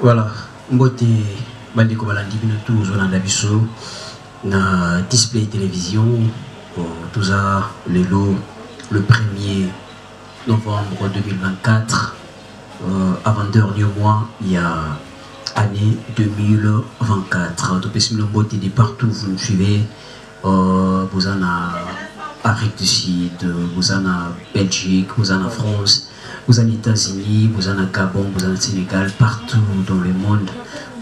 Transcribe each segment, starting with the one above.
Voilà, mbote bandeko balandi bino tous olanda biso na display télévision tout ça le 1er novembre 2024 avant-dernier mois il y a année 2024 donc si le mbote de partout vous nous suivez vous en Afrique du Sud, vous en Belgique, vous en France, vous en États-Unis, vous en Gabon, vous en Sénégal, partout dans le monde.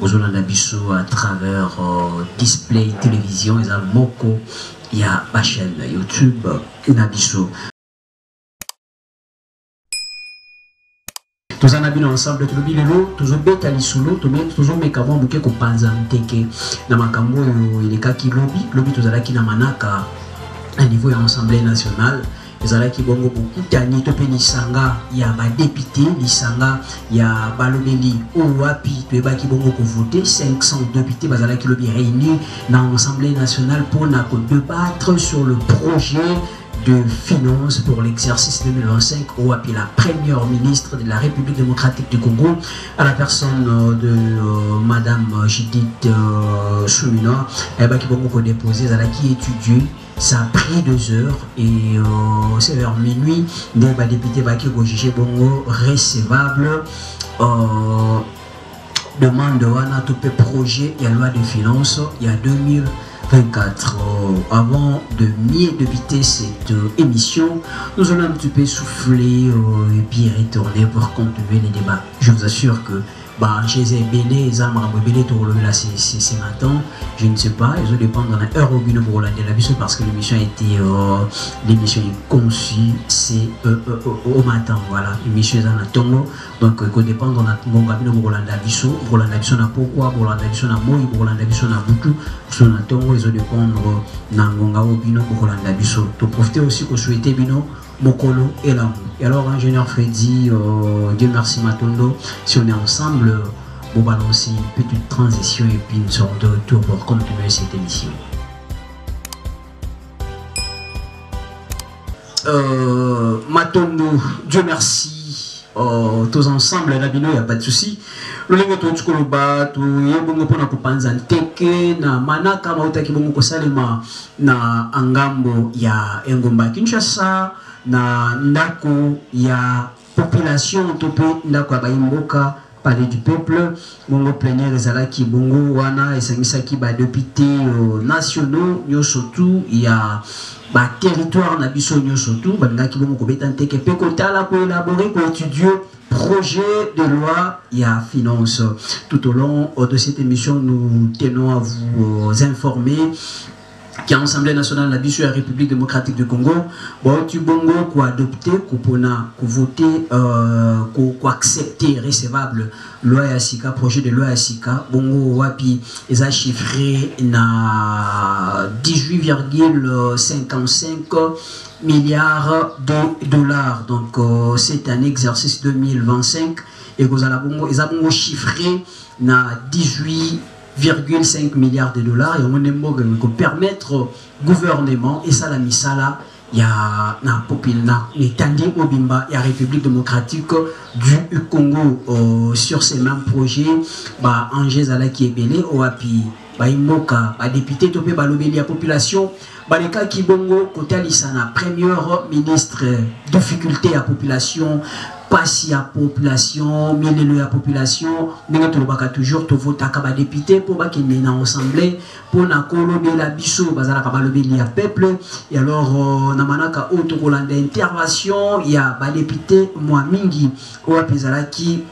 Vous en Abisso à travers display, télévision, il y a Moko, il y a ma chaîne YouTube, Nabisso. Tous en habillons ensemble, tout le bilelo, tous au bêta lisolo, tous au mekavon, bouquet qu'on pense en teke, namakambo, il est kaki lobby, tous à la kinamanaka. À niveau de l'Assemblée nationale, les gens qui bongo beaucoup d'années to penisanga ya ba député lisanga ya balobeli ou wapi to ba ki bongo ko voter 500 députés bazala qui lobby réunis dans l'Assemblée nationale pour débattre sur le projet de finances pour l'exercice 2025 ou appelé la première ministre de la République démocratique du Congo à la personne de Madame Judith Soumina qui bongo déposé qui étudie. Ça a pris 2 heures et c'est vers minuit. Les députés vont juger bongo recevable. Demande à tout projet et la loi de finances il y a 2024. Avant de mieux débuter cette émission, nous allons un petit peu souffler et puis retourner pour continuer les débats. Je vous assure que chez les Bélé, les Amra Bélé, là c'est maintenant, je ne sais pas, ils ont dépendre de l'heure au Guinée pour la télévision parce que l'émission a été l'émission est conçue, c'est au matin, voilà, l'émission est en Tongo, donc il dépend de la pour la télévision n'a pourquoi, pour la télévision n'a moi, pour la télévision n'a beaucoup, sur la Tongo, ils ont dépendre de la Bino pour la télévision. Donc profitez aussi que souhaitez Bino. Mokolo et l'amour. Et alors, ingénieur Freddy, Dieu merci Matondo, si on est ensemble, vous balancez une petite transition et puis une sorte de retour pour continuer cette émission. Matondo, Dieu merci, tous ensemble, la bino, il n'y a pas de souci. Le lingo to tukoloba to yebongo pona kupanza nteke na manaka mautaki bongo kosalema na angambo ya engomba Kinshasa na ndako ya population tope ndako ya baimboka palais du peuple bongo plénière ezalaki bongo wana esangisaki ba députés nationaux nyoso tout ya ba territoire na biso nyoso tout bandaki bongo kobeta nteke pe kotala ko élaborer ko étudier projet de loi et à finance. Tout au long de cette émission, nous tenons à vous informer qui a l'Assemblée nationale de la République démocratique du Congo, tu bongo quoi adopter, quoi voter, quoi accepter, recevable loi Asika, projet de loi Asika, bongo wapi, ils ont chiffré na 18,55 milliards de dollars. Donc c'est un exercice 2025 et ils ont chiffré na 18,5 milliards de dollars et on a permettre au gouvernement et ça la misala il y a na populna l'étendue Obimba et la République démocratique du Congo sur ces mêmes projets bah Angers Zala qui est belé au api bah imoka bah député topé bah lobby la population bah les cas qui bongo côté alisana première ministre difficulté à population passi à population, milieu à population, nous avons toujours tout voter à député pour qu'ils mènent en assemblée, pour na colober la biso, bazala kabalober li a peuple, et alors namanaka autocolande intervention, il y a ba député moi mingi, ou apizala qui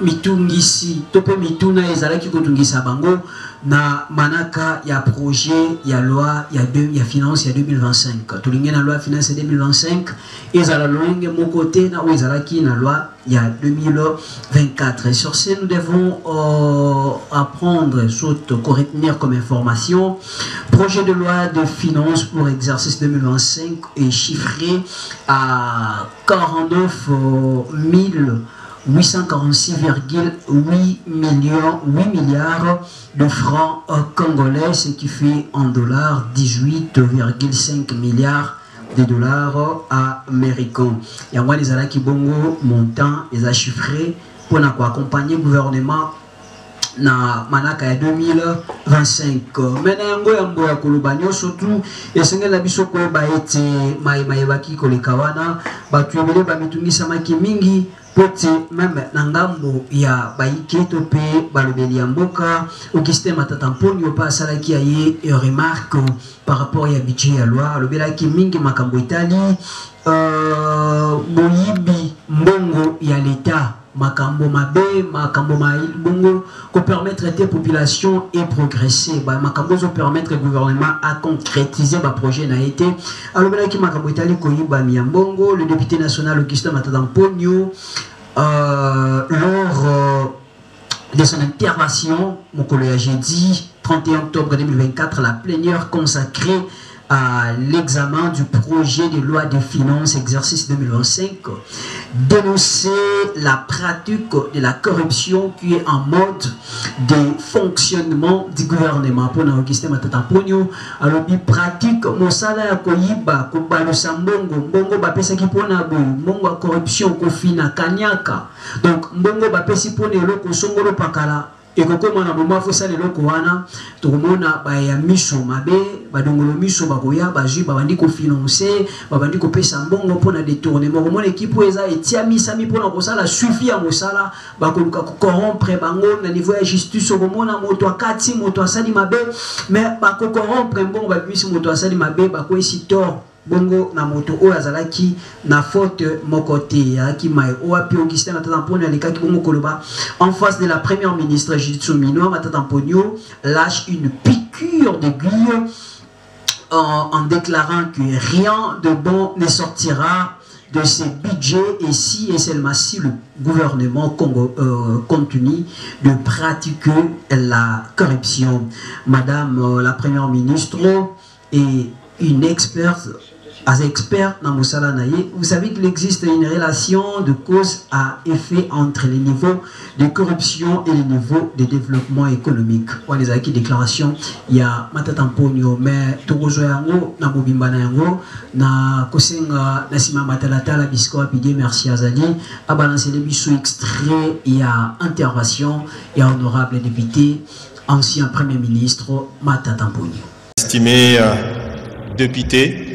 mitungisi, tope mituna ezalaki kotungisa bango na manaka ya projet ya loi ya finance ya 2025 tolinge na loi finance ya 2025 ezala longue mon côté na ezalaki na loi ya 2024 et sur ce nous devons apprendre surtout retenir comme information projet de loi de finance pour exercice 2025 est chiffré à 49 846,8 milliards de francs congolais, ce qui fait en dollars 18,5 milliards de dollars américains. Et moi, les alaki bongo montant, les a chiffrés pour accompagner le gouvernement na manaka ya 2025. Mena yango ya mbo ya kolobanyo surtout esengela biso ko ba ete mayebaki koleka wana batu ebele ba mitungisa maki mingi pote même na ngambo ya baike to pe balobeli ya mboka Augustin Matata Mponyo pa salaki aye remarque par rapport ya budget ya loi alobelaki mingi makambo itali boyibi mbongo ya l'État makambo mabe makambo bongo ko permettre des populations et progresser ba makambo zo permettre le gouvernement à concrétiser ba projet na été alors là qui makambo itali ko yiba miambongo le député national Augustin Matata Mponyo lors de son intervention mon collègue jeudi 31 octobre 2024 la plénière consacrée à l'examen du projet de loi de finances exercice 2025, dénoncer la pratique de la corruption qui est en mode de fonctionnement du gouvernement. Pour Augustin Matata Mponyo, alors il pratique mosala ya koyiba kobalosa mbongo mbongo bapesa ki pona bo mbongo corruption ko fina kanyaka. Donc mbongo bapesi pona eloko songolo pakala et que comme on a moment faut ça les locaux wana tout le monde a ba ya miso mabe ba dongolo miso ba koya ba ju ba bandi ko financer ba bandi ko pesa mbongo pona détournement mon équipe eza etia misami pona ko sala suffit à mosala ba ko corrompre bango na niveau ya justice au mona moto akati moto asali mabe mais ba ko corrompre mbongo ba bisi moto asali mabe ba ko esi tort bongo na moto oyo azalaki na faute mokote ki mai oapi Augustin Matata Mponyo alikaki bongo koloba en face de la première ministre Judith Suminwa. Matata Mponyo lâche une piqûre d'aiguille en déclarant que rien de bon ne sortira de ces budgets et si et seulement si le gouvernement continue de pratiquer la corruption. Madame la première ministre est une experte vous savez qu'il existe une relation de cause à effet entre les niveaux de corruption et les niveaux de développement économique. On les a qui déclaration il y a Matata Mponyo mais tokozo yango na mobimba na yango na kosenga na sima matalata la bisco apide merci Azali a balancer les biso extrait il y a intervention il y a honorable député ancien premier ministre Matata Mponyo. Estimé député,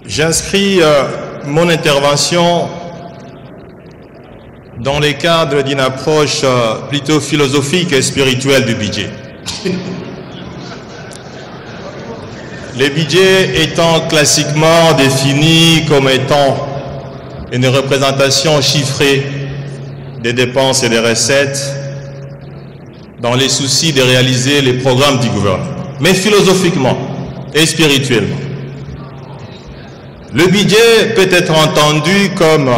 j'inscris mon intervention dans le cadre d'une approche plutôt philosophique et spirituelle du budget. Le budget étant classiquement défini comme étant une représentation chiffrée des dépenses et des recettes dans les soucis de réaliser les programmes du gouvernement. Mais philosophiquement et spirituellement, le budget peut être entendu comme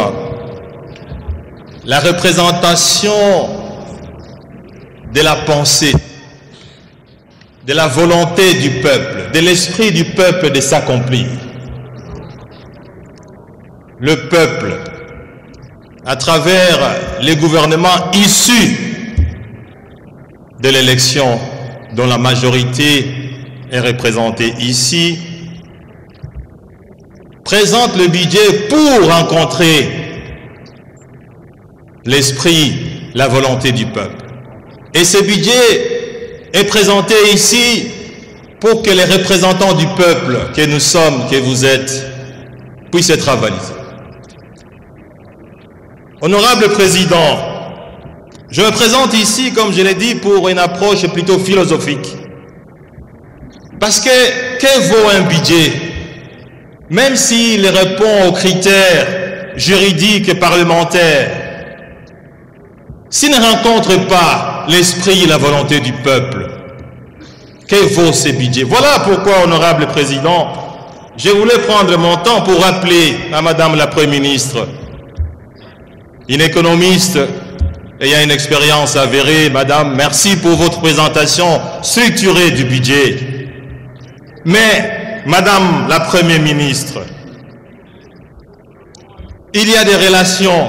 la représentation de la pensée, de la volonté du peuple, de l'esprit du peuple de s'accomplir. Le peuple, à travers les gouvernements issus de l'élection dont la majorité est représentée ici, présente le budget pour rencontrer l'esprit, la volonté du peuple. Et ce budget est présenté ici pour que les représentants du peuple que nous sommes, que vous êtes, puissent être avalisés. Honorable Président, je me présente ici, comme je l'ai dit, pour une approche plutôt philosophique. Parce que vaut un budget? Même s'il répond aux critères juridiques et parlementaires, s'il ne rencontre pas l'esprit et la volonté du peuple, que vaut ce budget? Voilà pourquoi, honorable Président, je voulais prendre mon temps pour rappeler à Madame la Première ministre, une économiste ayant une expérience avérée. Madame, merci pour votre présentation structurée du budget. Mais, Madame la Première ministre, il y a des relations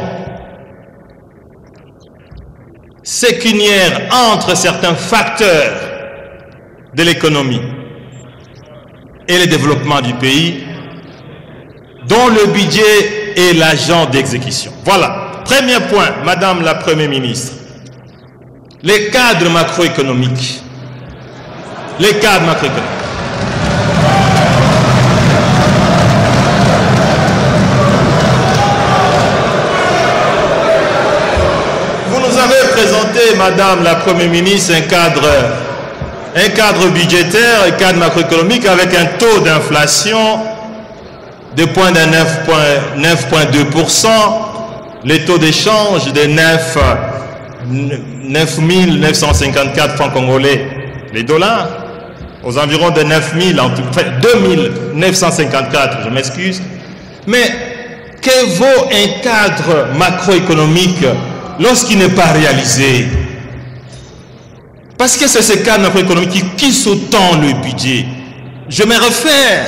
sécuniaires entre certains facteurs de l'économie et le développement du pays, dont le budget est l'agent d'exécution. Voilà. Premier point, Madame la Première ministre. Les cadres macroéconomiques. Les cadres macroéconomiques. Vous nous avez présenté, Madame la Première ministre, un cadre budgétaire, un cadre macroéconomique avec un taux d'inflation de 9,2%, les taux d'échange de 9 954 francs congolais, les dollars, aux environs de 2954, je m'excuse. Mais que vaut un cadre macroéconomique lorsqu'il n'est pas réalisé? Parce que c'est ce cadre macroéconomique qui sous-tend le budget. Je me réfère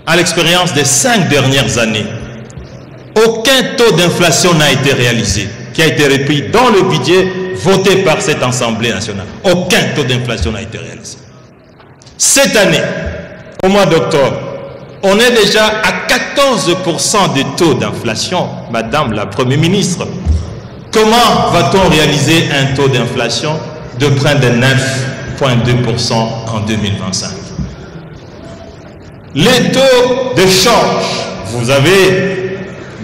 à l'expérience des 5 dernières années. Aucun taux d'inflation n'a été réalisé, qui a été repris dans le budget voté par cette Assemblée nationale. Aucun taux d'inflation n'a été réalisé. Cette année, au mois d'octobre, on est déjà à 14% de taux d'inflation, Madame la Première ministre. Comment va-t-on réaliser un taux d'inflation de près de 9,2% en 2025? Les taux de change, vous avez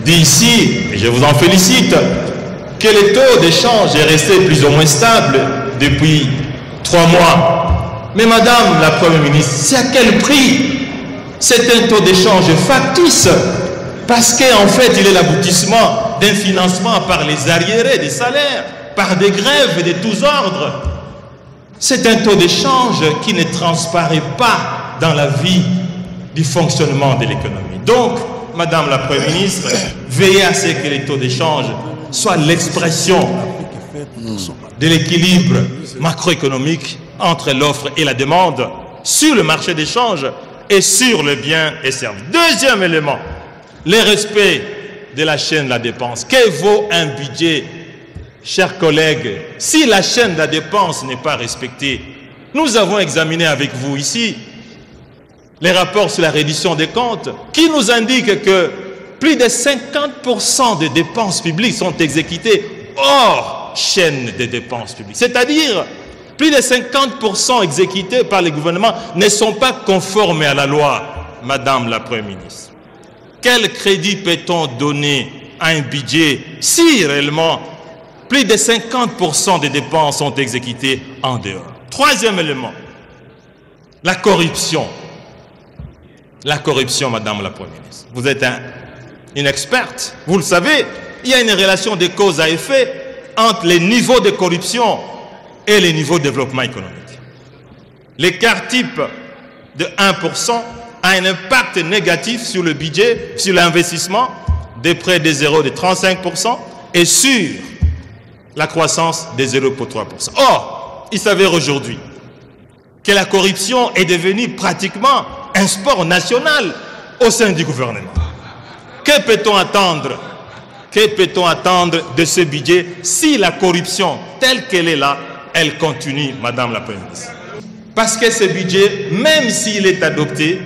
dit ici, et je vous en félicite, que le taux d'échange est resté plus ou moins stable depuis 3 mois. Mais Madame la Première ministre, c'est à quel prix? C'est un taux d'échange factice, parce qu'en fait, il est l'aboutissement d'un financement par les arriérés des salaires, par des grèves de tous ordres. C'est un taux d'échange qui ne transparaît pas dans la vie du fonctionnement de l'économie. Donc, Madame la Première ministre, veillez à ce que les taux d'échange soient l'expression de l'équilibre macroéconomique entre l'offre et la demande sur le marché d'échange et sur le bien et service. Deuxième élément, le respect de la chaîne de la dépense. Que vaut un budget, chers collègues, si la chaîne de la dépense n'est pas respectée? Nous avons examiné avec vous ici les rapports sur la reddition des comptes qui nous indiquent que plus de 50% des dépenses publiques sont exécutées hors chaîne des dépenses publiques. C'est-à-dire, plus de 50% exécutés par les gouvernements ne sont pas conformes à la loi, Madame la Première ministre. Quel crédit peut-on donner à un budget si réellement plus de 50% des dépenses sont exécutées en dehors? Troisième élément, la corruption. La corruption, Madame la Première ministre. Vous êtes une experte, vous le savez, il y a une relation de cause à effet entre les niveaux de corruption et les niveaux de développement économique. L'écart type de 1% a un impact négatif sur le budget, sur l'investissement, de près de 0,35% et sur la croissance de 0,3%. Or, il s'avère aujourd'hui que la corruption est devenue pratiquement un sport national au sein du gouvernement. Que peut-on attendre? Que peut-on attendre de ce budget si la corruption telle qu'elle est là, elle continue, Madame la Première ministre? Parce que ce budget, même s'il est adopté,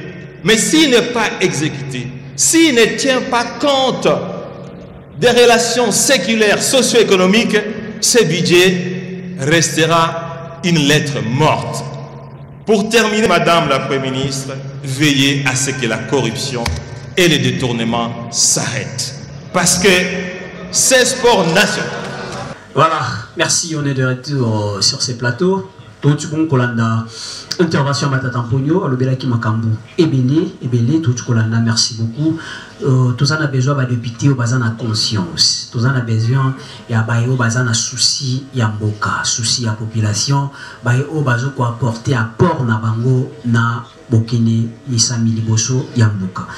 mais s'il n'est pas exécuté, s'il ne tient pas compte des relations séculaires, socio-économiques, ce budget restera une lettre morte. Pour terminer, Madame la Première ministre, veillez à ce que la corruption et les détournements s'arrêtent. Parce que c'est sport national. Voilà, merci, on est de retour sur ces plateaux. Tout le monde intervention Matatamponio, Alobelaki Makambu, Ebele, tout le monde, merci beaucoup. Tout ça a besoin de députés au bazar de conscience. Tout ça a besoin de bazar de souci, yamboka, souci à population, au bazar quoi apporter apport na bango na bokene nisami liboso yamboka.